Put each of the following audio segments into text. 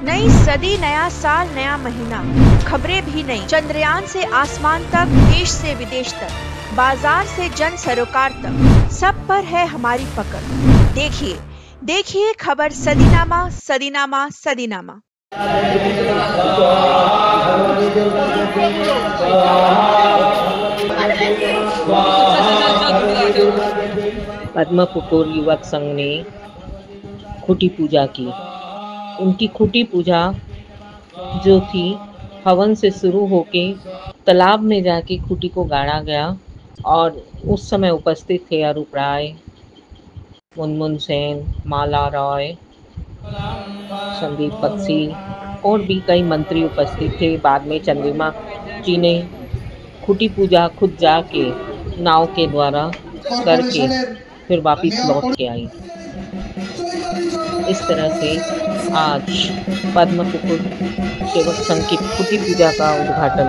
नई सदी, नया साल, नया महीना, खबरें भी नई। चंद्रयान से आसमान तक, देश से विदेश तक, बाजार से जन सरोकार तक, सब पर है हमारी पकड़। देखिए देखिए खबर सदीनामा सदीनामा सदीनामा। पद्म पुकुर युवक संघ ने खुटी पूजा की। उनकी खुटी पूजा जो थी हवन से शुरू होके तालाब में जाके खुटी को गाड़ा गया और उस समय उपस्थित थे अरूप राय, मुनमुन सेन, माला रॉय, संदीप बख्शी और भी कई मंत्री उपस्थित थे। बाद में चंद्रिमा जी ने खुटी पूजा खुद जाके नाव के द्वारा करके फिर वापस लौट के आई। इस तरह से आज पद्म पुकुर सेवक संघ की खुटी पूजा का उद्घाटन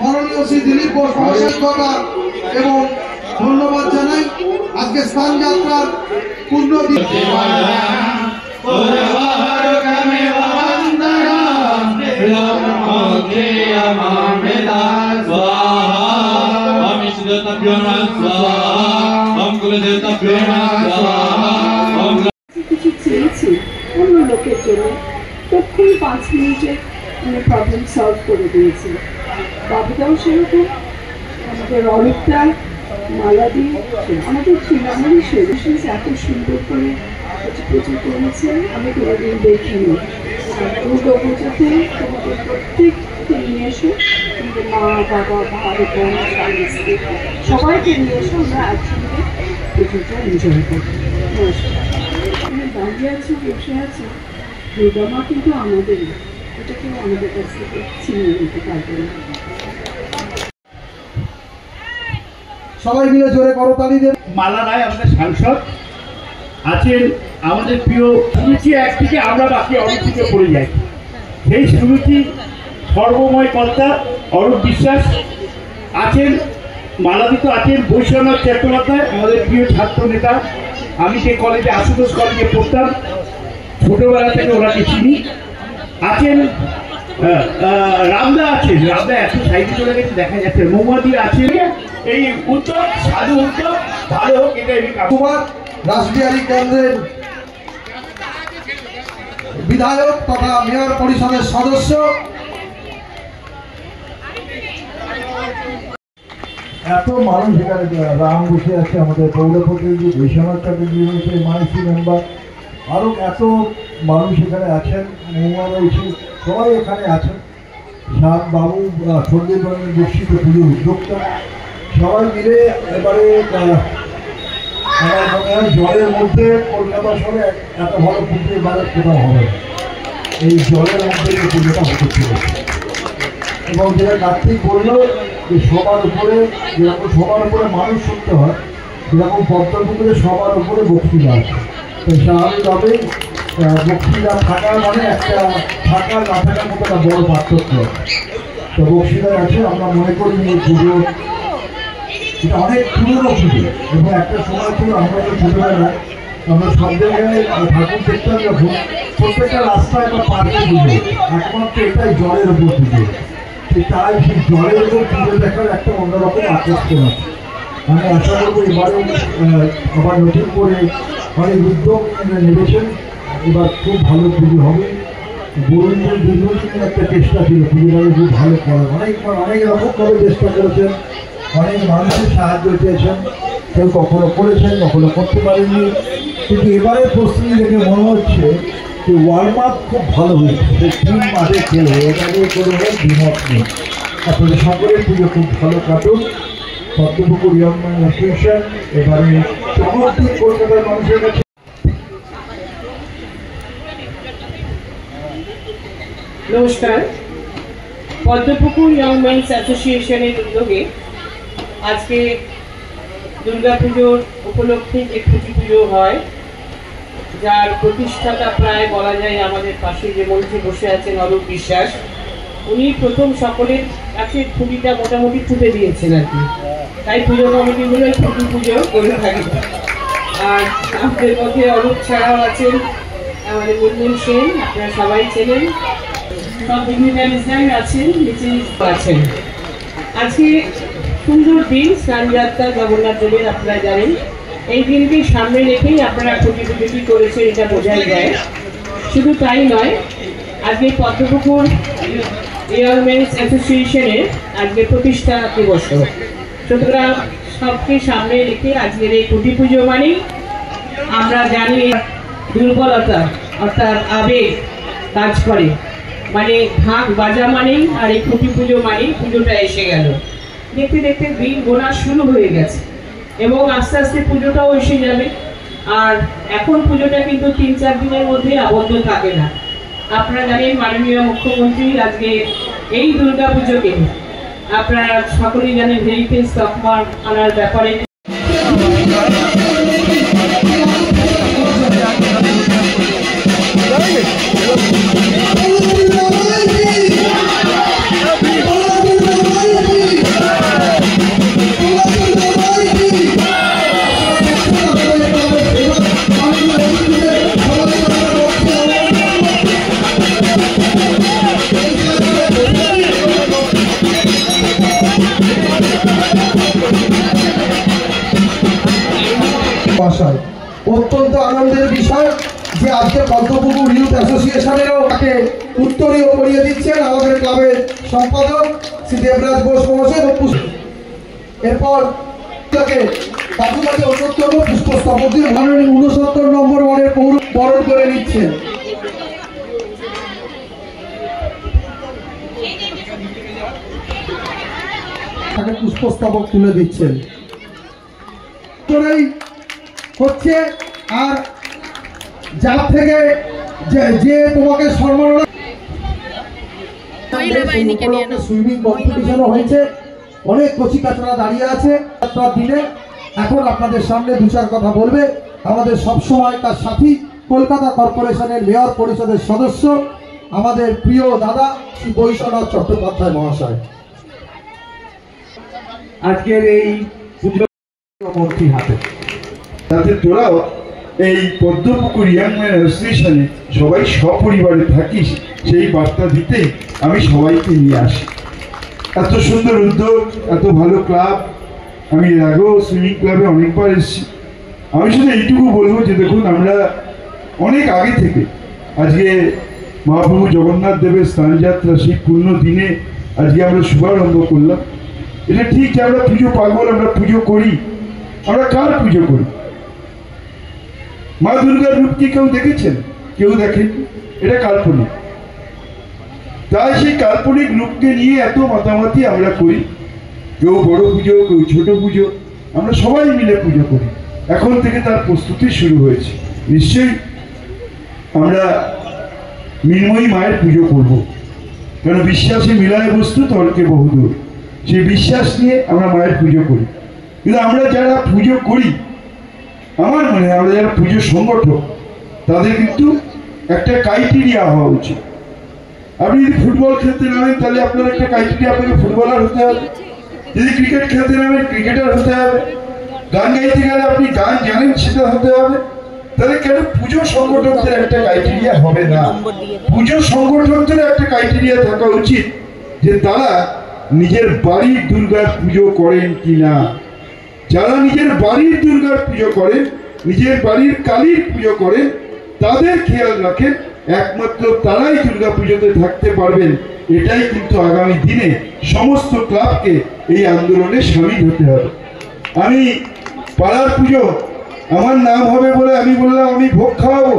মাননীয় শ্রী দিলীপ ঘোষ মহাশয়কে এবং ধন্যবাদ জানাই। আজকে স্থান যাত্রার পূর্ণ দিন কিছু চেয়েছি অন্য লোকের জন্য, তখনই 5 মিনিটে প্রবলেম সলভ করে দিয়েছি। বাবুদাও সেরকম, আমাদের অনেকটা মালা দিয়ে আমাদের তৃণমূলী সদস্য এত সুন্দর করে পুজো করেছে আমি কোনোদিন দেখিনি। দুর্গা পুজোতে তোমাদের প্রত্যেককে নিয়ে এসো, তোমাদের মা বাবা ভাই বোন স্বামী স্ত্রী সবাইকে নিয়ে এসো, আমরা একসঙ্গে পুজোটা এনজয় করি। নমস্কার। তুমি দাঁড়িয়ে আছো, বসে আছো, দুর্গা মা কিন্তু আমাদেরই, এটা কেউ আমাদের কাছ থেকে ছিনিয়ে নিতে পারবে না। সবাই মিলে জোরে করতালি দেন। মালা রায় আমাদের সাংসদ আছেন, আমাদের প্রিয় সুরুচি একদিকে, আমরা বাকি অরূপদিকে পড়ে যাই। সেই সুরুচি সর্বময় কর্তা অরূপ বিশ্বাস আছেন, মালাদিত আছেন বৈশ্বনাথ চট্টোপাধ্যায় আমাদের প্রিয় ছাত্র নেতা। আমি যে কলেজে আশুতোষ কলেজে পড়তাম, ছোটবেলা থেকে ওনাকে চিনি। আছেন রামদা আছেন, রামদা এত সাইডে চলে গেছে দেখা যাচ্ছে। মৌমাদি আছেন। এই উদ্যোগ সাধু উদ্যোগ ভালো হোক, এটাই রাসবিহারী কেন্দ্রের বিধায়ক তথা মেয়র পরিষদের সদস্য। এত মানুষ এখানে, রাম বসে আছে, আমাদের পৌর প্রতিনিধি বৈশ্বনাথ চ্যাটার্জি রয়েছে, মাইসি মেম্বার, আরও এত মানুষ এখানে আছেন, মৌমারা রয়েছে, সবাই এখানে আছেন। শ্যাম বাবু, সন্দীপ বর্ষিত পুজোর উদ্যোক্তা, সবাই মিলে এবারে আমার মনে হয় জলের মধ্যে কলকাতা শহরে এত ভালো পুজো এবারে কোথাও হবে না। এই জলের মধ্যে এই পুজোটা হতে চলেছে। এবং যেটা কার্তিক বলল যে সবার উপরে, যেরকম সবার উপরে মানুষ শুনতে হয়, যেরকম পদ্মপুকুরে সবার উপরে বক্তৃতা আছে। তো স্বাভাবিকভাবেই বক্তৃতা থাকা মানে একটা থাকা না থাকার মতো একটা বড় পার্থক্য। তো বক্তৃতা আছে, আমরা মনে করি এই পুজো এটা অনেক পুরনো পুজো। এবং একটা সময় ছিল আমরা যে ছোটবেলায় আমরা সব জায়গায় ঠাকুর দেখতাম যখন, প্রত্যেকটা রাস্তায় বা পার্কে পুজো, একমাত্র এটাই জলের উপর পুজো। তাই সেই জলের উপর পুজো দেখার একটা অন্যরকম আকর্ষণ আছে। আমি আশা করবো এবারে আবার নতুন করে অনেক উদ্যোগ নেমেছেন, এবার খুব ভালো পুজো হবে। বরুণের দীর্ঘদিনের একটা চেষ্টা ছিল পুজোটাকে খুব ভালো করার, অনেক রকমভাবে চেষ্টা করেছেন, অনেক মানুষের সাহায্য চেয়েছেন, কেউ কখনো করেছেন কখনো করতে পারেননি। কিন্তু এবারের প্রস্তুতি দেখে মনে হচ্ছে যে ওয়ার্ম আপ খুব ভালো হয়েছে, টিম মাঠে খেলে এটা নিয়ে কোনো দ্বিমত নেই। আপনাদের সকলের পুজো খুব ভালো কাটুক। পদ্মপুকুর ইয়ং ম্যান অ্যাসোসিয়েশন এবারে সমস্ত কলকাতার মানুষের কাছে। নমস্কার। পদ্মপুকুর ইয়ং মেন্স অ্যাসোসিয়েশনের উদ্যোগে আজকে দুর্গাপুজোর উপলক্ষে যে খুঁটি পুজো হয়, যার প্রতিষ্ঠাতা প্রায় বলা যায় আমাদের পাশে যে মঞ্চে বসে আছেন অরূপ বিশ্বাস, উনি প্রথম সকলের কাছে খুঁটিটা মোটামুটি ফুটে দিয়েছেন আর কি। তাই পুজো কমিটিগুলো খুঁটি পুজো করে থাকে। আর আমাদের মধ্যে অরূপ ছাড়াও আছেন আমাদের মুনমুন সেন, আপনারা সবাই চেনেন, সব ডিগনিটারিজরাই আছেন, নিচে আছেন। আজকে সুন্দর দিন, স্নানযাত্রা জগন্নাথ দেবের, আপনারা জানেন। এই দিনকে সামনে রেখেই আপনারা খুঁটি পুজোটি করেছেন, এটা বোঝাই যায়। শুধু তাই নয়, আজকে পদ্মপুকুর ইয়ং মেন্স অ্যাসোসিয়েশনের আজকে প্রতিষ্ঠা দিবস। সুতরাং সবকে সামনে রেখে আজকের এই খুঁটি পুজো মানেই আমরা জানি দুর্বলতা অর্থাৎ আবেগ কাজ করে, মানে ঢাক বাজা মানেই আর এই খুঁটি পুজো মানেই পুজোটা এসে গেল। দেখতে দেখতে দিন গোনা শুরু হয়ে গেছে এবং আস্তে আস্তে পুজোটাও এসে যাবে। আর এখন পুজোটা কিন্তু 3-4 দিনের মধ্যে আবদ্ধ থাকে না। আপনারা জানেন মাননীয় মুখ্যমন্ত্রী আজকে এই দুর্গা পুজোকে আপনারা সকলেই জানেন হেরিটেজ তকমা আনার ব্যাপারে Happy অত্যন্ত আনন্দের বিষয় যে আজকে পদ্মপুকুর ইউথ অ্যাসোসিয়েশনেরও তাকে উত্তরীয় করিয়ে দিচ্ছেন আমাদের ক্লাবের সম্পাদক শ্রী দেবরাজ ঘোষ মহাশয়। এরপর তাকে বাকুমাতে অন্যতম পুষ্পস্তবক দিয়ে 69 নম্বর ওয়ার্ডের পৌর বরণ করে নিচ্ছেন। তাকে পুষ্পস্তবক তুলে দিচ্ছেন হচ্ছে। আর যার থেকে যে তোমাকে সম্মাননা সুইমিং কম্পিটিশনও হয়েছে, অনেক কচিকাচরা দাঁড়িয়ে আছে দিনে। এখন আপনাদের সামনে দু চার কথা বলবে আমাদের সবসময় তার সাথী কলকাতা কর্পোরেশনের মেয়র পরিষদের সদস্য আমাদের প্রিয় দাদা শ্রী বৈশ্বনাথ চট্টোপাধ্যায় মহাশয়। আজকের এই পুজোমূর্তি হাতে তাতে তোরাও এই পদ্মপুকুর ইয়াং ম্যান অ্যাসোসিয়েশনে সবাই সপরিবারে থাকিস, সেই বার্তা দিতেই আমি সবাইকে নিয়ে আসি। এত সুন্দর উদ্যোগ, এত ভালো ক্লাব। আমি এর আগেও সুইমিং ক্লাবে অনেকবার এসেছি। আমি শুধু এইটুকু বলবো যে দেখুন, আমরা অনেক আগে থেকে আজকে মহাপ্রভু জগন্নাথ দেবের স্নানযাত্রা সেই পূর্ণ দিনে আজকে আমরা শুভারম্ভ করলাম। এটা ঠিক যে আমরা পুজো পাগল, আমরা পুজো করি। আমরা কার পুজো করি? মা দুর্গার রূপ কি কেউ দেখেছেন? কেউ দেখেন? এটা কাল্পনিক। তাই সেই কাল্পনিক রূপকে নিয়ে এত মাতামাতি আমরা করি। কেউ বড় পুজো, কেউ ছোট পুজো, আমরা সবাই মিলে পুজো করি। এখন থেকে তার প্রস্তুতি শুরু হয়েছে। নিশ্চয়ই আমরা মৃন্ময়ী মায়ের পুজো করব, কারণ বিশ্বাসে মিলায় বস্তু তর্কে বহুদূর। সেই বিশ্বাস নিয়ে আমরা মায়ের পুজো করি। কিন্তু আমরা যারা পুজো করি, আমার মনে হয় আমরা যারা পুজো সংগঠক, তাদের কিন্তু একটা ক্রাইটেরিয়া হওয়া উচিত। আপনি যদি ফুটবল খেলতে নামেন তাহলে আপনার একটা ক্রাইটেরিয়া, আপনাকে ফুটবলার হতে হবে। যদি ক্রিকেট খেলতে নামেন ক্রিকেটার হতে হবে। গান গাইতে গেলে আপনি গান জানেন সেটা হতে হবে। তাহলে কেন পুজো সংগঠকদের একটা ক্রাইটেরিয়া হবে না? পুজো সংগঠকদের একটা ক্রাইটেরিয়া থাকা উচিত যে তারা নিজের বাড়ির দুর্গার পুজো করেন কিনা। যারা নিজের বাড়ির দুর্গার পুজো করেন, নিজের বাড়ির কালীর পুজো করেন, তাদের খেয়াল রাখেন, একমাত্র তারাই দুর্গা পুজোতে থাকতে পারবেন। এটাই কিন্তু আগামী দিনে সমস্ত ক্লাবকে এই আন্দোলনে সামিল হতে হবে। আমি পাড়ার পুজো আমার নাম হবে বলে আমি বললাম আমি ভোগ খাওয়াবো।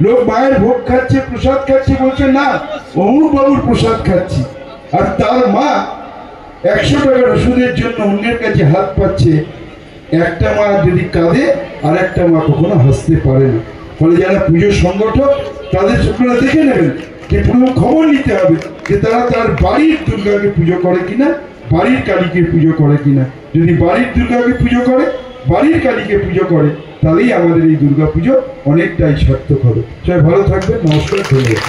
লোক মায়ের ভোগ খাচ্ছে, প্রসাদ খাচ্ছে, বলছে না অমুক বাবুর প্রসাদ খাচ্ছি। আর তার মা 100 টাকার ওষুধের জন্য অন্যের কাছে হাত পাচ্ছে। একটা মা যদি কাঁদে আর একটা মা কখনো হাসতে পারে না। ফলে যারা পুজো সংগঠক তাদের আপনারা দেখে নেবেন যে পুরো খবর নিতে হবে যে তারা তার বাড়ির দুর্গাকে পুজো করে কিনা, বাড়ির কালীকে পুজো করে কিনা। যদি বাড়ির দুর্গাকে পুজো করে, বাড়ির কালীকে পুজো করে, তাহলেই আমাদের এই দুর্গা পুজো অনেকটাই সার্থক হবে। সবাই ভালো থাকবেন। নমস্কার, ধন্যবাদ।